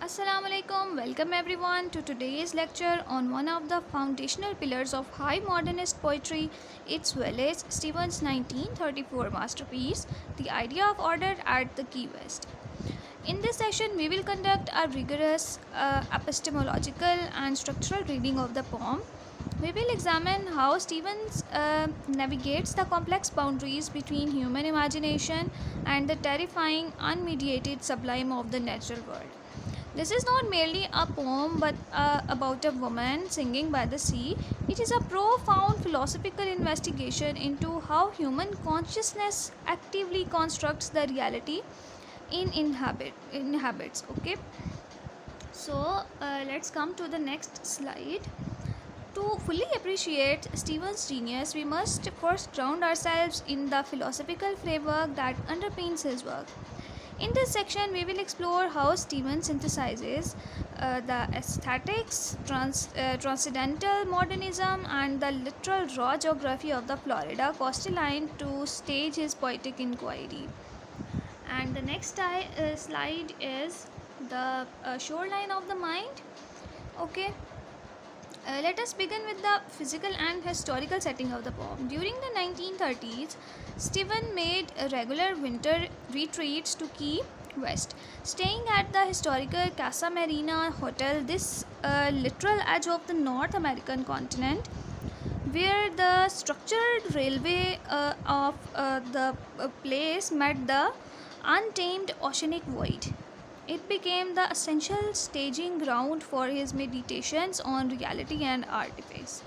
Assalamu alaikum. Welcome everyone to today's lecture on one of the foundational pillars of high modernist poetry, its Wallace Stevens' 1934 masterpiece, The Idea of Order at the Key West. In this session, we will conduct a rigorous epistemological and structural reading of the poem. We will examine how Stevens navigates the complex boundaries between human imagination and the terrifying, unmediated sublime of the natural world. This is not merely a poem but about a woman singing by the sea. It is a profound philosophical investigation into how human consciousness actively constructs the reality inhabits. Okay, so let's come to the next slide. To fully appreciate Stevens' genius, we must first ground ourselves in the philosophical framework that underpins his work. In this section, we will explore how Stevens synthesizes the aesthetics, transcendental modernism, and the literal raw geography of the Florida coastline to stage his poetic inquiry. And the next slide is the shoreline of the mind. Okay. Let us begin with the physical and historical setting of the poem. During the 1930s, Stevens made regular winter retreats to Key West, staying at the historical Casa Marina Hotel, this literal edge of the North American continent, where the structured railway of the place met the untamed oceanic void. It became the essential staging ground for his meditations on reality and artifice.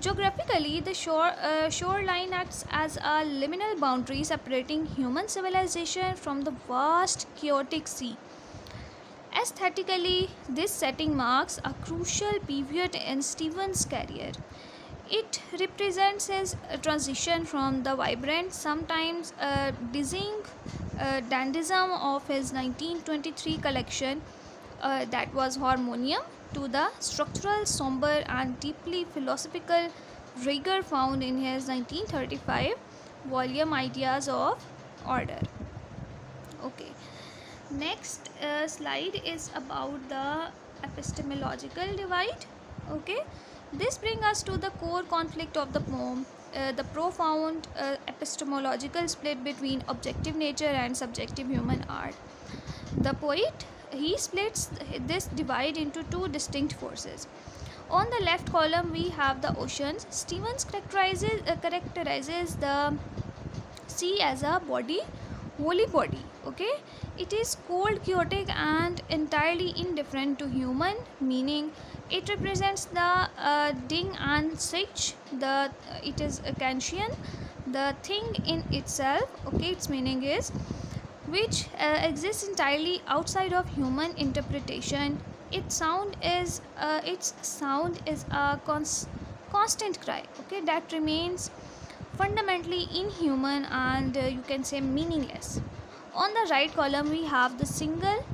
Geographically, the shoreline acts as a liminal boundary separating human civilization from the vast, chaotic sea. Aesthetically, this setting marks a crucial pivot in Stevens' career. It represents his transition from the vibrant, sometimes dizzying dandism of his 1923 collection, that was Harmonium, to the structural, somber, and deeply philosophical rigor found in his 1935 volume Ideas of Order. Okay, next slide is about the epistemological divide. Okay, this brings us to the core conflict of the poem, the profound epistemological split between objective nature and subjective human art. The poet, he splits this divide into two distinct forces. On the left column, we have the oceans. Stevens characterizes the sea as a body, holy body. Okay, it is cold, chaotic, and entirely indifferent to human meaning. It represents the ding and sich. It is a Kantian, the thing in itself. Okay, its meaning is which exists entirely outside of human interpretation. Its sound is a constant cry. Okay, that remains fundamentally inhuman and you can say meaningless. On the right column, we have the single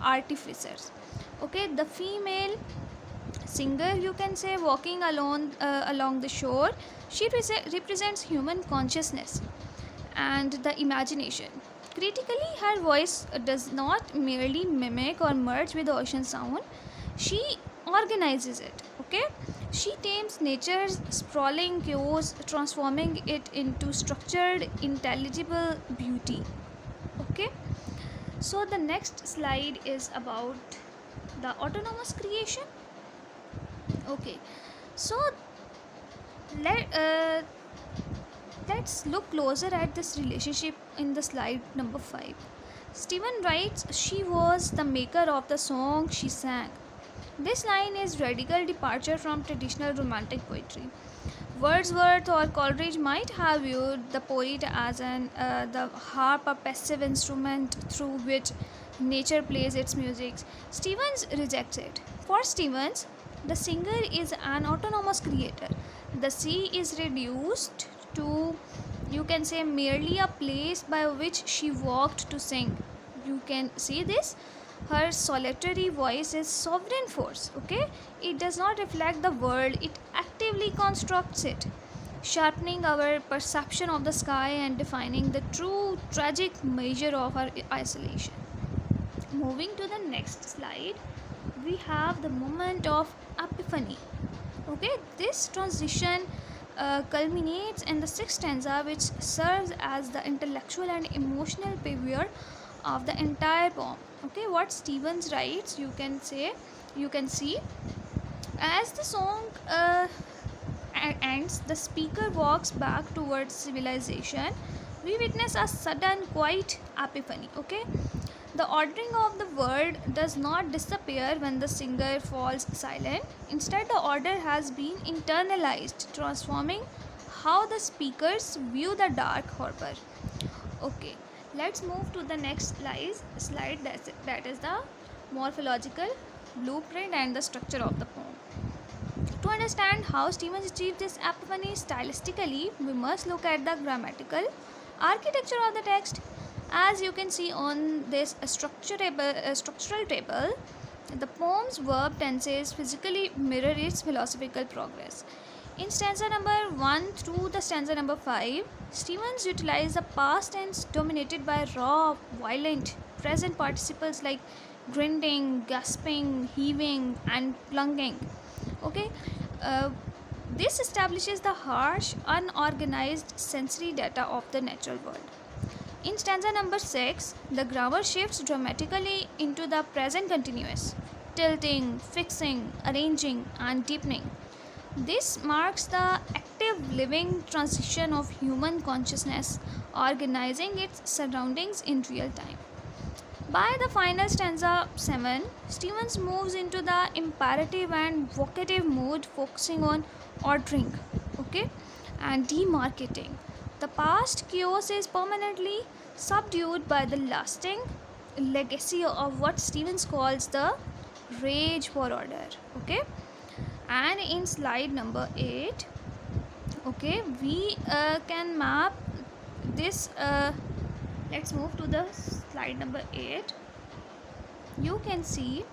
artificers. Okay, the female singer, you can say, walking along the shore. She represents human consciousness and the imagination. Critically, her voice does not merely mimic or merge with the ocean sound, she organizes it. Okay, she tames nature's sprawling chaos, transforming it into structured, intelligible beauty. Okay, so the next slide is about the autonomous creation. Okay, so let's look closer at this relationship in the slide number 5. Stephen writes, "She was the maker of the song she sang." This line is radical departure from traditional romantic poetry. Wordsworth or Coleridge might have viewed the poet as the harp, a passive instrument through which nature plays its music. Stevens rejects it. For Stevens, the singer is an autonomous creator. The sea is reduced to, you can say, merely a place by which she walked to sing. You can see this. Her solitary voice is sovereign force. Okay, it does not reflect the world, it actively constructs it, sharpening our perception of the sky and defining the true tragic measure of her isolation. Moving to the next slide, we have the moment of epiphany. Okay, this transition culminates in the sixth stanza, which serves as the intellectual and emotional pivot of the entire poem. Okay, what Stevens writes, you can see as the song ends, the speaker walks back towards civilization. We witness a sudden, quiet epiphany. Okay, the ordering of the word does not disappear when the singer falls silent. Instead, the order has been internalized, transforming how the speakers view the dark harbor. Okay, let's move to the next slide that is the morphological blueprint and the structure of the poem. To understand how Stevens achieved this epiphany stylistically, we must look at the grammatical architecture of the text. As you can see on this structural table, the poem's verb tenses physically mirror its philosophical progress. In stanza number 1 through the stanza number 5, Stevens utilized the past tense dominated by raw, violent, present participles like grinding, gasping, heaving, and plunging. Okay, uh, this establishes the harsh, unorganized sensory data of the natural world. In stanza number 6, the grammar shifts dramatically into the present continuous, tilting, fixing, arranging, and deepening. This marks the active living transition of human consciousness, organizing its surroundings in real time. By the final stanza 7, Stevens moves into the imperative and vocative mode, focusing on ordering, okay, and demarcating. The past chaos is permanently subdued by the lasting legacy of what Stevens calls the rage for order. Okay, and in slide number 8, okay, we can map this. Let's move to the slide number 8. You can see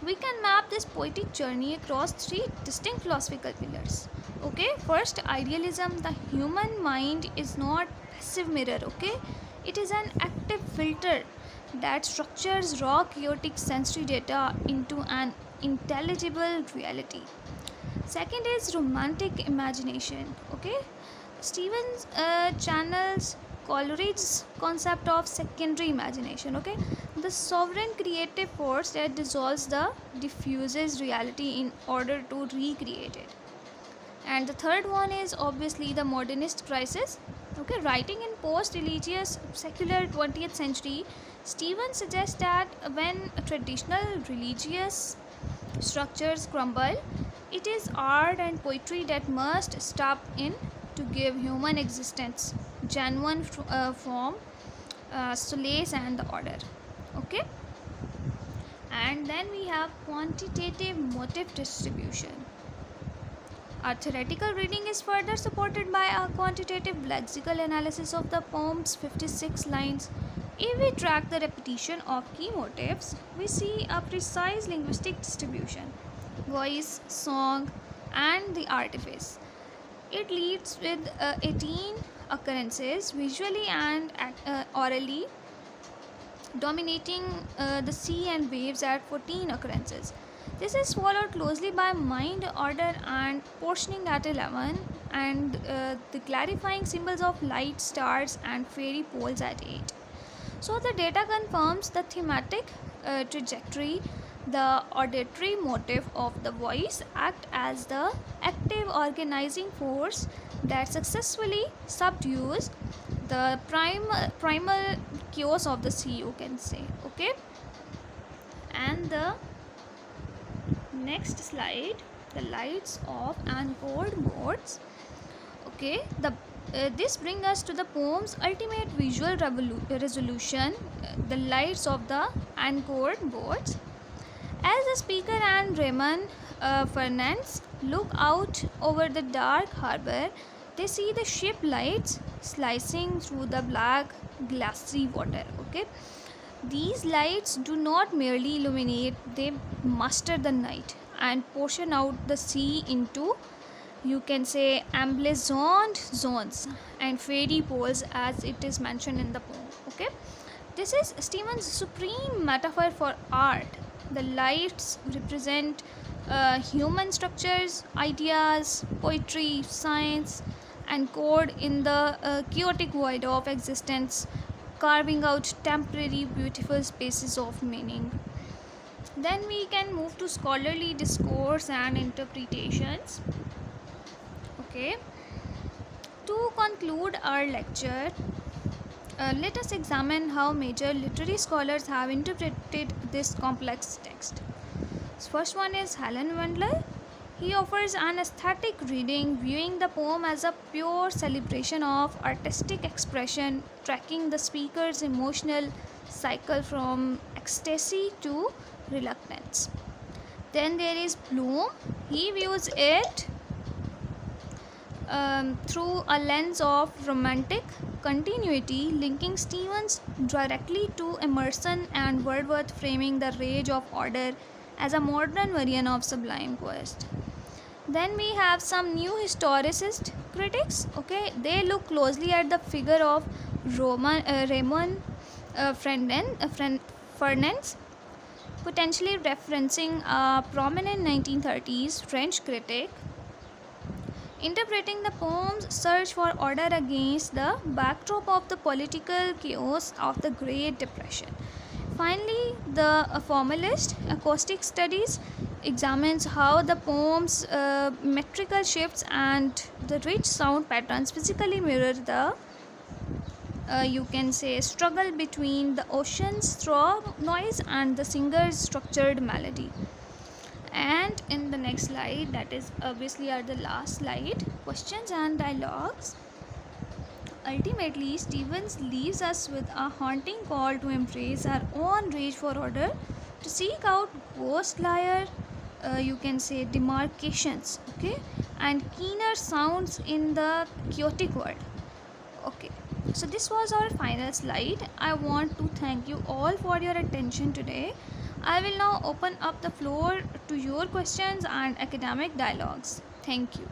we can map this poetic journey across three distinct philosophical pillars. Okay, first, idealism. The human mind is not passive mirror. Okay, it is an active filter that structures raw chaotic sensory data into an intelligible reality. Second is romantic imagination. Okay, Stevens channels Coleridge's concept of secondary imagination. Okay, the sovereign creative force that dissolves the diffuses reality in order to recreate it. And the third one is obviously the modernist crisis. Okay, writing in post-religious secular 20th century, Stevens suggests that when traditional religious structures crumble, it is art and poetry that must step in to give human existence genuine form, solace, and the order. Okay, and then we have quantitative motive distribution. Our theoretical reading is further supported by a quantitative lexical analysis of the poem's 56 lines. If we track the repetition of key motifs, we see a precise linguistic distribution: voice, song, and the artifice. It leads with 18 occurrences, visually and orally, dominating the sea and waves at 14 occurrences. This is followed closely by mind, order, and portioning at 11, and the clarifying symbols of light, stars, and fairy poles at 8. So the data confirms the thematic trajectory. The auditory motive of the voice act as the active organizing force that successfully subdues the primal chaos of the sea, you can say. Okay, and the next slide, the lights of anchored modes. Okay, this brings us to the poem's ultimate visual resolution, the lights of the anchored boats. As the speaker and Raymond Fernandez look out over the dark harbor, they see the ship lights slicing through the black, glassy water. Okay, these lights do not merely illuminate, they muster the night and portion out the sea into, you can say, emblazoned zones and fairy poles, as it is mentioned in the poem. Okay, This is Stevens' supreme metaphor for art. The lights represent human structures, ideas, poetry, science, and code in the chaotic void of existence, carving out temporary, beautiful spaces of meaning. Then we can move to scholarly discourse and interpretations. Okay. To conclude our lecture, let us examine how major literary scholars have interpreted this complex text. First one is Helen Wendler. He offers an aesthetic reading, viewing the poem as a pure celebration of artistic expression, tracking the speaker's emotional cycle from ecstasy to reluctance. Then there is Bloom. He views it through a lens of romantic continuity, linking Stevens directly to Emerson and Wordsworth, framing the rage of order as a modern version of sublime quest. Then we have some new historicist critics. Okay, they look closely at the figure of Raymond Fernandez, potentially referencing a prominent 1930s French critic, interpreting the poem's search for order against the backdrop of the political chaos of the Great Depression. Finally, the formalist acoustic studies examines how the poem's metrical shifts and the rich sound patterns physically mirror the you can say struggle between the ocean's throb noise and the singer's structured melody. And in the next slide, that is obviously at the last slide, questions and dialogues. Ultimately, Stevens leaves us with a haunting call to embrace our own rage for order, to seek out ghostlier, you can say demarcations, okay, and keener sounds in the chaotic world. Okay, so this was our final slide. I want to thank you all for your attention today. I will now open up the floor to your questions and academic dialogues. Thank you.